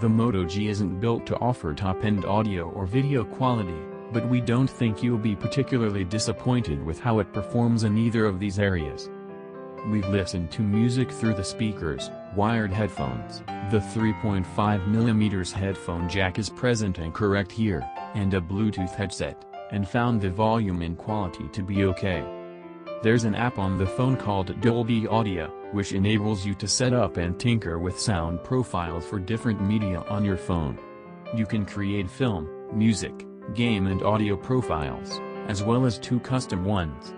The Moto G isn't built to offer top-end audio or video quality, but we don't think you'll be particularly disappointed with how it performs in either of these areas. We've listened to music through the speakers, wired headphones, the 3.5mm headphone jack is present and correct here, and a Bluetooth headset, and found the volume and quality to be okay. There's an app on the phone called Dolby Audio, which enables you to set up and tinker with sound profiles for different media on your phone. You can create film, music, game and audio profiles, as well as 2 custom ones.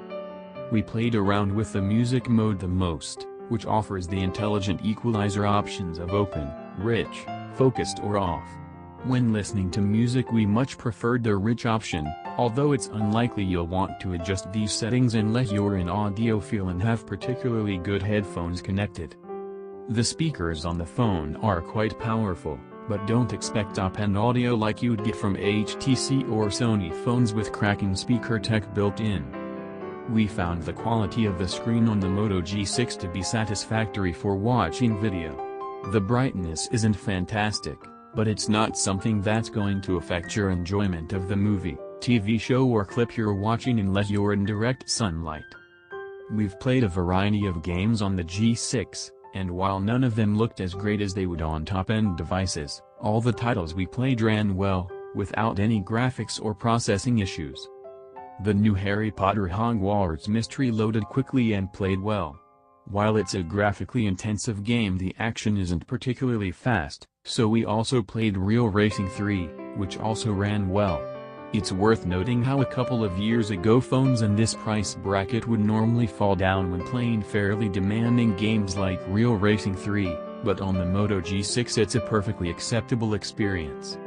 We played around with the music mode the most, which offers the intelligent equalizer options of open, rich, focused or off. When listening to music we much preferred the rich option, although it's unlikely you'll want to adjust these settings unless you're an audiophile and have particularly good headphones connected. The speakers on the phone are quite powerful, but don't expect top-end audio like you'd get from HTC or Sony phones with cracking speaker tech built in. We found the quality of the screen on the Moto G6 to be satisfactory for watching video. The brightness isn't fantastic, but it's not something that's going to affect your enjoyment of the movie, TV show or clip you're watching unless you're in direct sunlight. We've played a variety of games on the G6, and while none of them looked as great as they would on top-end devices, all the titles we played ran well, without any graphics or processing issues. The new Harry Potter Hogwarts Mystery loaded quickly and played well. While it's a graphically intensive game, the action isn't particularly fast, so we also played Real Racing 3, which also ran well. It's worth noting how a couple of years ago phones in this price bracket would normally fall down when playing fairly demanding games like Real Racing 3, but on the Moto G6 it's a perfectly acceptable experience.